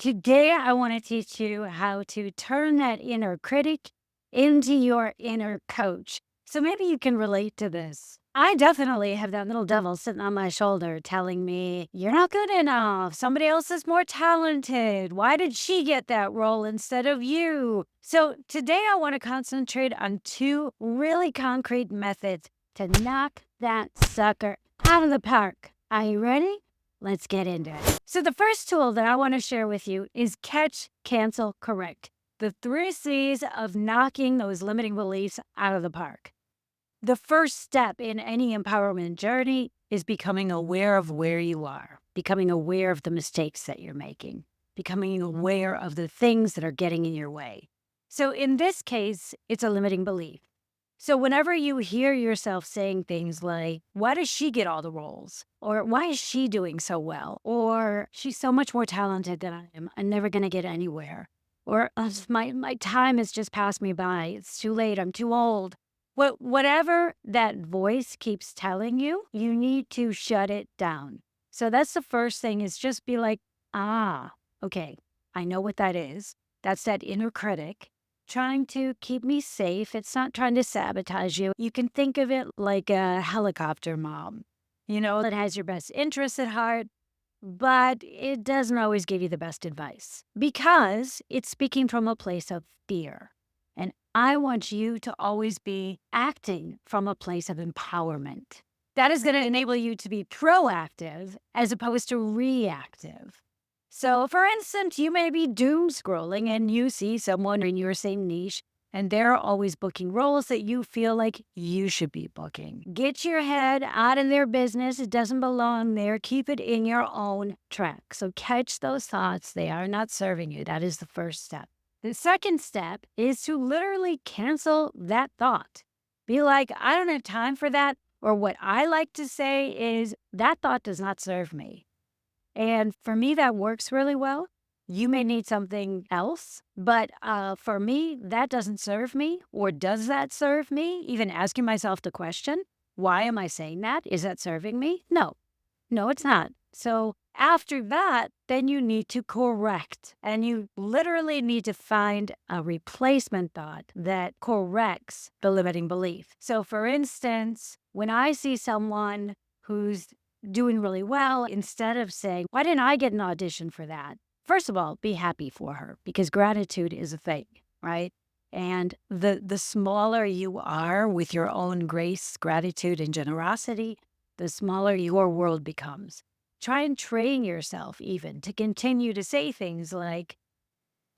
Today, I want to teach you how to turn that inner critic into your inner coach. So maybe you can relate to this. I definitely have that little devil sitting on my shoulder telling me, you're not good enough. Somebody else is more talented. Why did she get that role instead of you? So today, I want to concentrate on two really concrete methods to knock that sucker out of the park. Are you ready? Let's get into it. So the first tool that I want to share with you is catch, cancel, correct. The 3 C's of knocking those limiting beliefs out of the park. The first step in any empowerment journey is becoming aware of where you are, becoming aware of the mistakes that you're making, becoming aware of the things that are getting in your way. So in this case, it's a limiting belief. So whenever you hear yourself saying things like, why does she get all the roles? Or why is she doing so well? Or she's so much more talented than I am. I'm never going to get anywhere. Or my time has just passed me by. It's too late. I'm too old. Whatever that voice keeps telling you, you need to shut it down. So that's the first thing is just be like, okay, I know what that is. That's that inner critic trying to keep me safe. It's not trying to sabotage you. You can think of it like a helicopter mom, that has your best interests at heart, but it doesn't always give you the best advice because it's speaking from a place of fear. And I want you to always be acting from a place of empowerment. That is going to enable you to be proactive as opposed to reactive. So, for instance, you may be doom scrolling and you see someone in your same niche and they're always booking roles that you feel like you should be booking. Get your head out of their business. It doesn't belong there. Keep it in your own track. So catch those thoughts. They are not serving you. That is the first step. The second step is to literally cancel that thought. Be like, I don't have time for that. Or what I like to say is, that thought does not serve me. And for me, that works really well. You may need something else, but for me, that doesn't serve me. Or does that serve me? Even asking myself the question, why am I saying that? Is that serving me? No, it's not. So after that, then you need to correct. And you literally need to find a replacement thought that corrects the limiting belief. So for instance, when I see someone who's doing really well, instead of saying, why didn't I get an audition for that? First of all, be happy for her because gratitude is a thing, right? And the smaller you are with your own grace, gratitude, and generosity, the smaller your world becomes. Try and train yourself even to continue to say things like,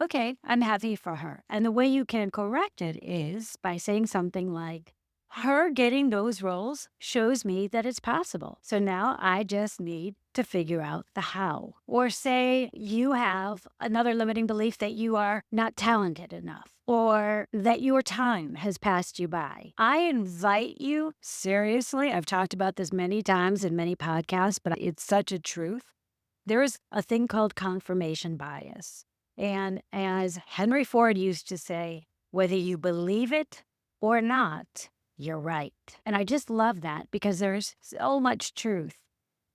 okay, I'm happy for her. And the way you can correct it is by saying something like, her getting those roles shows me that it's possible. So now I just need to figure out the how. Or say you have another limiting belief that you are not talented enough or that your time has passed you by. I invite you, seriously, I've talked about this many times in many podcasts, but it's such a truth. There is a thing called confirmation bias. And as Henry Ford used to say, whether you believe it or not, you're right. And I just love that because there's so much truth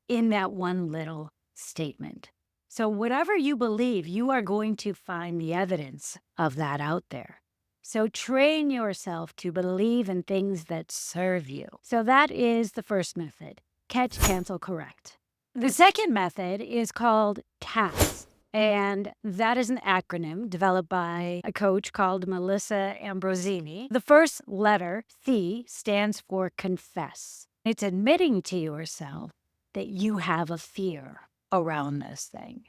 in that one little statement. So whatever you believe, you are going to find the evidence of that out there. So train yourself to believe in things that serve you. So that is the first method. Catch, cancel, correct. The second method is called C.A.S.T. And that is an acronym developed by a coach called Melissa Ambrosini. The first letter, C, stands for confess. It's admitting to yourself that you have a fear around this thing.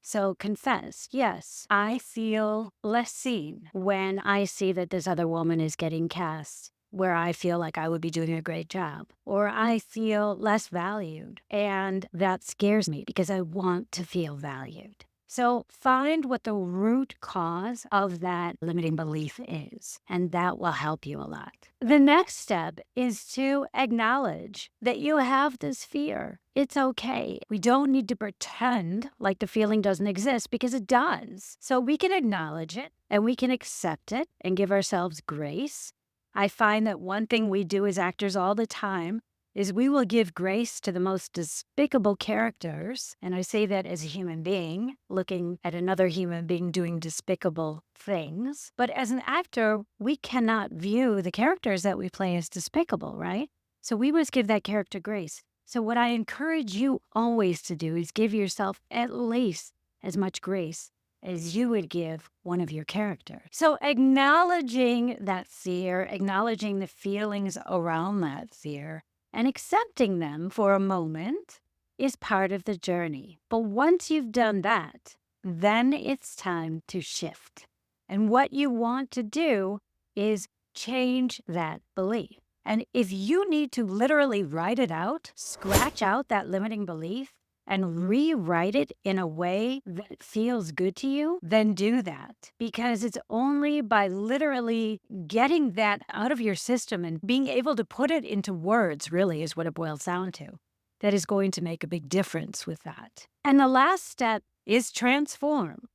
So confess, yes, I feel less seen when I see that this other woman is getting cast where I feel like I would be doing a great job, or I feel less valued. And that scares me because I want to feel valued. So find what the root cause of that limiting belief is, and that will help you a lot. The next step is to acknowledge that you have this fear. It's okay. We don't need to pretend like the feeling doesn't exist because it does. So we can acknowledge it and we can accept it and give ourselves grace. I find that one thing we do as actors all the time is we will give grace to the most despicable characters. And I say that as a human being, looking at another human being doing despicable things. But as an actor, we cannot view the characters that we play as despicable, right? So we must give that character grace. So what I encourage you always to do is give yourself at least as much grace as you would give one of your characters. So acknowledging that fear, acknowledging the feelings around that fear, and accepting them for a moment is part of the journey. But once you've done that, then it's time to shift. And what you want to do is change that belief. And if you need to literally write it out, scratch out that limiting belief, and rewrite it in a way that feels good to you, then do that. Because it's only by literally getting that out of your system and being able to put it into words, really, is what it boils down to, that is going to make a big difference with that. And the last step is transform.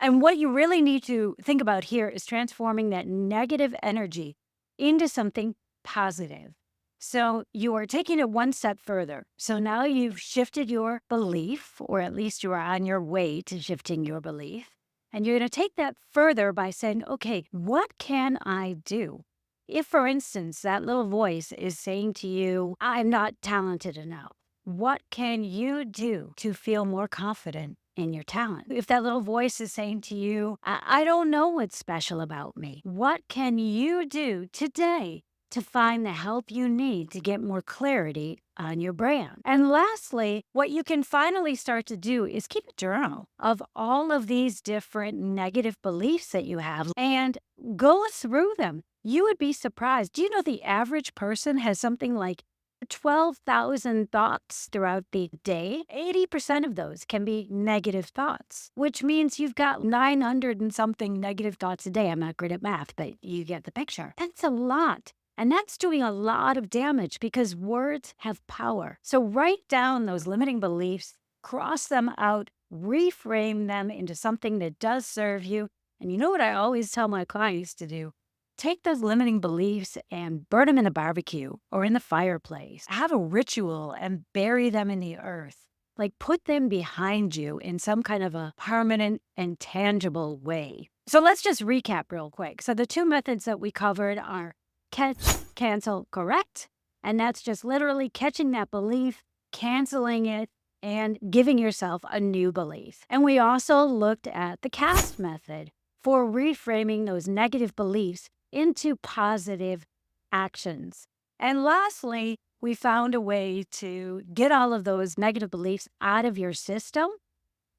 And what you really need to think about here is transforming that negative energy into something positive. So you are taking it one step further. So now you've shifted your belief, or at least you are on your way to shifting your belief. And you're going to take that further by saying, okay, what can I do? If, for instance, that little voice is saying to you, I'm not talented enough, what can you do to feel more confident in your talent? If that little voice is saying to you, I don't know what's special about me, what can you do today to find the help you need to get more clarity on your brand? And lastly, what you can finally start to do is keep a journal of all of these different negative beliefs that you have and go through them. You would be surprised. Do you know the average person has something like 12,000 thoughts throughout the day? 80% of those can be negative thoughts, which means you've got 900 and something negative thoughts a day. I'm not great at math, but you get the picture. That's a lot. And that's doing a lot of damage because words have power. So write down those limiting beliefs, cross them out, reframe them into something that does serve you. And you know what I always tell my clients to do? Take those limiting beliefs and burn them in a barbecue or in the fireplace. Have a ritual and bury them in the earth. Like put them behind you in some kind of a permanent and tangible way. So let's just recap real quick. So the two methods that we covered are catch, cancel, correct. And that's just literally catching that belief, canceling it, and giving yourself a new belief. And we also looked at the C.A.S.T method for reframing those negative beliefs into positive actions. And lastly, we found a way to get all of those negative beliefs out of your system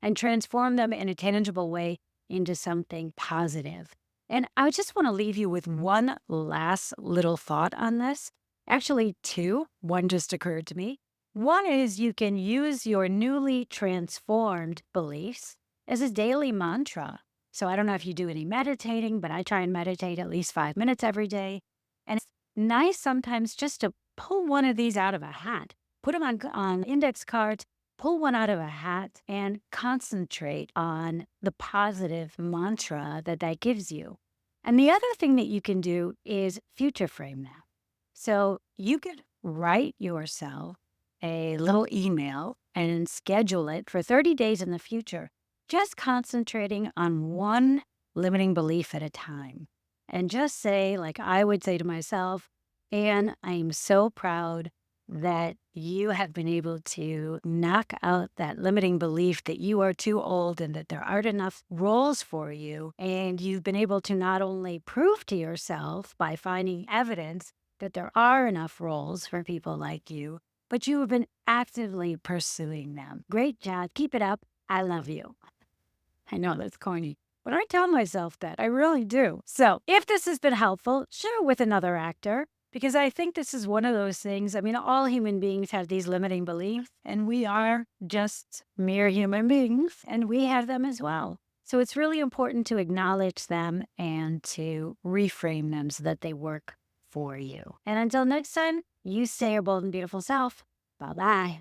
and transform them in a tangible way into something positive. And I just want to leave you with one last little thought on this. Actually, two. One just occurred to me. One is you can use your newly transformed beliefs as a daily mantra. So I don't know if you do any meditating, but I try and meditate at least 5 minutes every day. And it's nice sometimes just to pull one of these out of a hat, put them on index cards, pull one out of a hat, and concentrate on the positive mantra that gives you. And the other thing that you can do is future frame that. So you could write yourself a little email and schedule it for 30 days in the future, just concentrating on one limiting belief at a time. And just say, like I would say to myself, Anne, I am so proud that you have been able to knock out that limiting belief that you are too old and that there aren't enough roles for you. And you've been able to not only prove to yourself by finding evidence that there are enough roles for people like you, but you have been actively pursuing them. Great job. Keep it up. I love you. I know that's corny, but I tell myself that. I really do. So if this has been helpful, share it with another actor, because I think this is one of those things. I mean, all human beings have these limiting beliefs, and we are just mere human beings, and we have them as well. So it's really important to acknowledge them and to reframe them so that they work for you. And until next time, you stay your bold and beautiful self. Bye-bye.